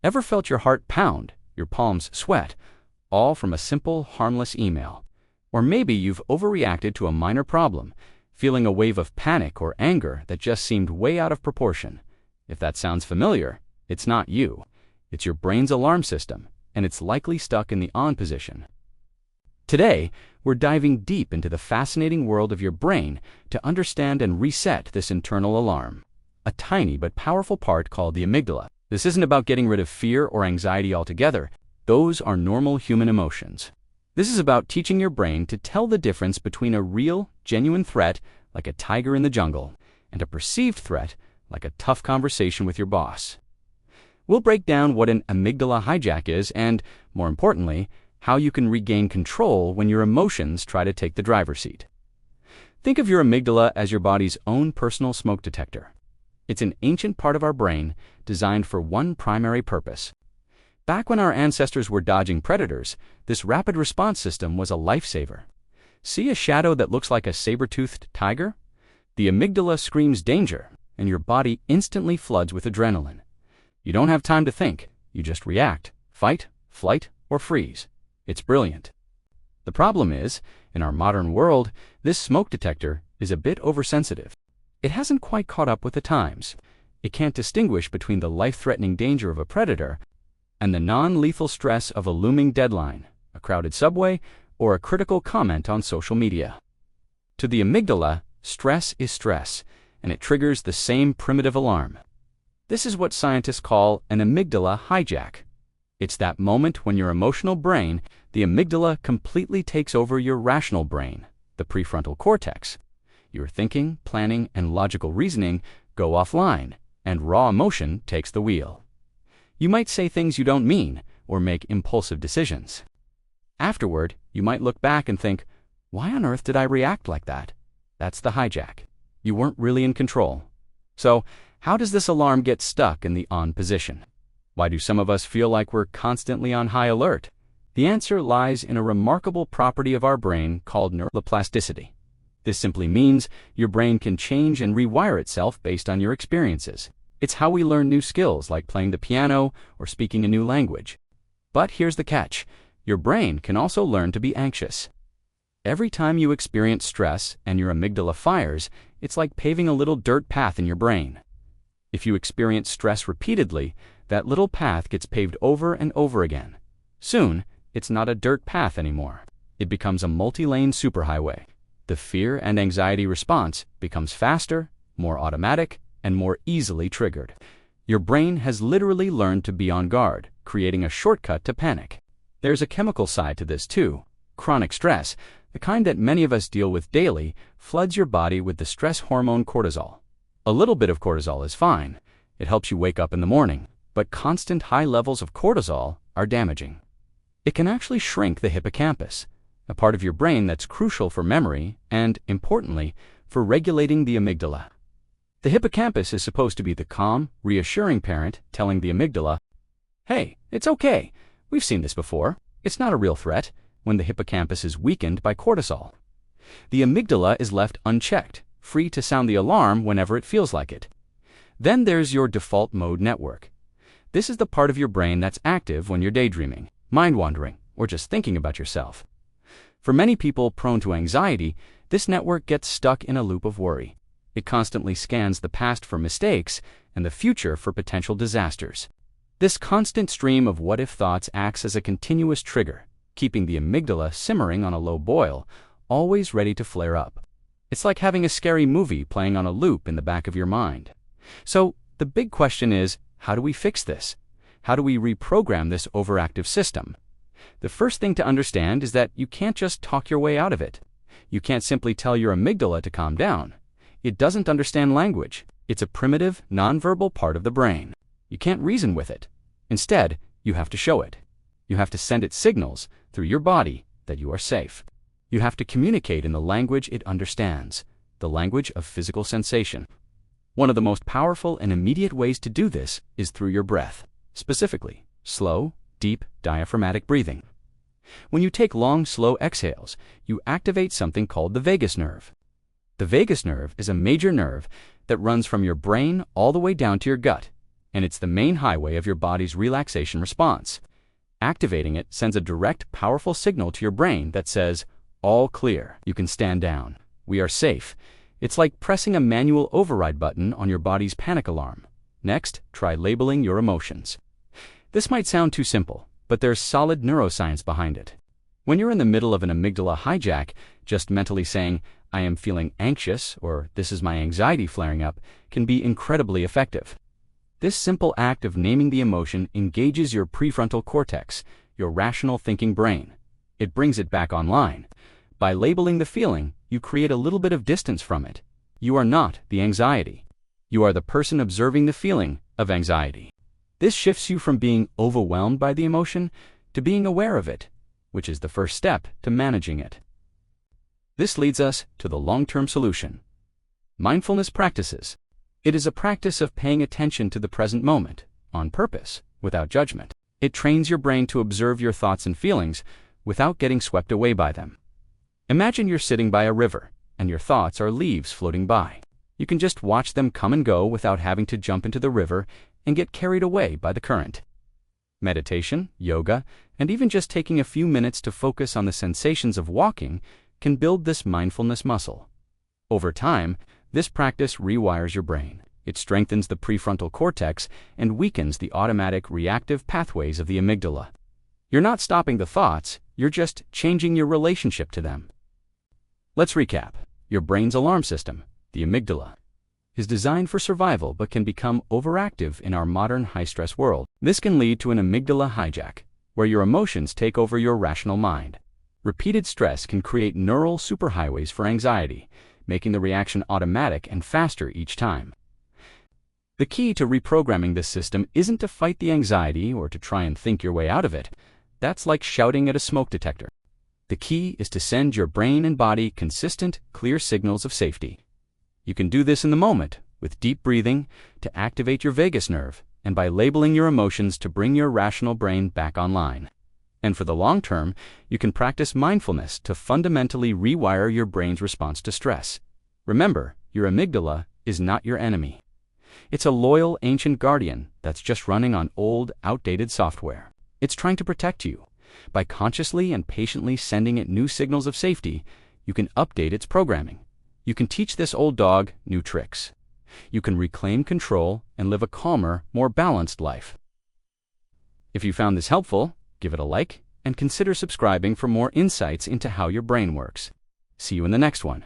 Ever felt your heart pound, your palms sweat, all from a simple, harmless email? Or maybe you've overreacted to a minor problem, feeling a wave of panic or anger that just seemed way out of proportion. If that sounds familiar, it's not you. It's your brain's alarm system, and it's likely stuck in the on position. Today, we're diving deep into the fascinating world of your brain to understand and reset this internal alarm. A tiny but powerful part called the amygdala. This isn't about getting rid of fear or anxiety altogether. Those are normal human emotions. This is about teaching your brain to tell the difference between a real, genuine threat, like a tiger in the jungle, and a perceived threat, like a tough conversation with your boss. We'll break down what an amygdala hijack is and, more importantly, how you can regain control when your emotions try to take the driver's seat. Think of your amygdala as your body's own personal smoke detector. It's an ancient part of our brain designed for one primary purpose. Back when our ancestors were dodging predators, this rapid response system was a lifesaver. See a shadow that looks like a saber-toothed tiger? The amygdala screams danger, and your body instantly floods with adrenaline. You don't have time to think, you just react, fight, flight, or freeze. It's brilliant. The problem is, in our modern world, this smoke detector is a bit oversensitive. It hasn't quite caught up with the times. It can't distinguish between the life-threatening danger of a predator and the non-lethal stress of a looming deadline, a crowded subway, or a critical comment on social media. To the amygdala, stress is stress, and it triggers the same primitive alarm. This is what scientists call an amygdala hijack. It's that moment when your emotional brain, the amygdala, completely takes over your rational brain, the prefrontal cortex. Your thinking, planning, and logical reasoning go offline, and raw emotion takes the wheel. You might say things you don't mean, or make impulsive decisions. Afterward, you might look back and think, why on earth did I react like that? That's the hijack. You weren't really in control. So, how does this alarm get stuck in the on position? Why do some of us feel like we're constantly on high alert? The answer lies in a remarkable property of our brain called neuroplasticity. This simply means your brain can change and rewire itself based on your experiences. It's how we learn new skills like playing the piano or speaking a new language. But here's the catch. Your brain can also learn to be anxious. Every time you experience stress and your amygdala fires, it's like paving a little dirt path in your brain. If you experience stress repeatedly, that little path gets paved over and over again. Soon, it's not a dirt path anymore. It becomes a multi-lane superhighway. The fear and anxiety response becomes faster, more automatic, and more easily triggered. Your brain has literally learned to be on guard, creating a shortcut to panic. There's a chemical side to this too. Chronic stress, the kind that many of us deal with daily, floods your body with the stress hormone cortisol. A little bit of cortisol is fine. It helps you wake up in the morning. But constant high levels of cortisol are damaging. It can actually shrink the hippocampus, a part of your brain that's crucial for memory and, importantly, for regulating the amygdala. The hippocampus is supposed to be the calm, reassuring parent telling the amygdala, hey, it's okay, we've seen this before, it's not a real threat, when the hippocampus is weakened by cortisol. The amygdala is left unchecked, free to sound the alarm whenever it feels like it. Then there's your default mode network. This is the part of your brain that's active when you're daydreaming, mind-wandering, or just thinking about yourself. For many people prone to anxiety, this network gets stuck in a loop of worry. It constantly scans the past for mistakes and the future for potential disasters. This constant stream of what-if thoughts acts as a continuous trigger, keeping the amygdala simmering on a low boil, always ready to flare up. It's like having a scary movie playing on a loop in the back of your mind. So, the big question is, how do we fix this? How do we reprogram this overactive system? The first thing to understand is that you can't just talk your way out of it. You can't simply tell your amygdala to calm down. It doesn't understand language. It's a primitive, nonverbal part of the brain. You can't reason with it. Instead, you have to show it. You have to send it signals through your body that you are safe. You have to communicate in the language it understands, the language of physical sensation. One of the most powerful and immediate ways to do this is through your breath, specifically slow, deep, diaphragmatic breathing. When you take long, slow exhales, you activate something called the vagus nerve. The vagus nerve is a major nerve that runs from your brain all the way down to your gut. and it's the main highway of your body's relaxation response. Activating it sends a direct, powerful signal to your brain that says, all clear, you can stand down. We are safe. It's like pressing a manual override button on your body's panic alarm. Next, try labeling your emotions. This might sound too simple, but there's solid neuroscience behind it. When you're in the middle of an amygdala hijack, just mentally saying, I am feeling anxious, or this is my anxiety flaring up, can be incredibly effective. This simple act of naming the emotion engages your prefrontal cortex, your rational thinking brain. It brings it back online. By labeling the feeling, you create a little bit of distance from it. You are not the anxiety. You are the person observing the feeling of anxiety. This shifts you from being overwhelmed by the emotion to being aware of it, which is the first step to managing it. This leads us to the long-term solution. Mindfulness practices. It is a practice of paying attention to the present moment, on purpose, without judgment. It trains your brain to observe your thoughts and feelings without getting swept away by them. Imagine you're sitting by a river, and your thoughts are leaves floating by. You can just watch them come and go without having to jump into the river and get carried away by the current. Meditation, yoga, and even just taking a few minutes to focus on the sensations of walking can build this mindfulness muscle. Over time, this practice rewires your brain. It strengthens the prefrontal cortex and weakens the automatic reactive pathways of the amygdala. You're not stopping the thoughts, you're just changing your relationship to them. Let's recap. Your brain's alarm system, the amygdala, is designed for survival but can become overactive in our modern high-stress world. This can lead to an amygdala hijack, where your emotions take over your rational mind. Repeated stress can create neural superhighways for anxiety, making the reaction automatic and faster each time. The key to reprogramming this system isn't to fight the anxiety or to try and think your way out of it. That's like shouting at a smoke detector. The key is to send your brain and body consistent, clear signals of safety. You can do this in the moment, with deep breathing to activate your vagus nerve, and by labeling your emotions to bring your rational brain back online. And for the long term, you can practice mindfulness to fundamentally rewire your brain's response to stress. Remember, your amygdala is not your enemy. It's a loyal, ancient guardian that's just running on old, outdated software. It's trying to protect you. By consciously and patiently sending it new signals of safety, you can update its programming. You can teach this old dog new tricks. You can reclaim control and live a calmer, more balanced life. If you found this helpful, give it a like and consider subscribing for more insights into how your brain works. See you in the next one.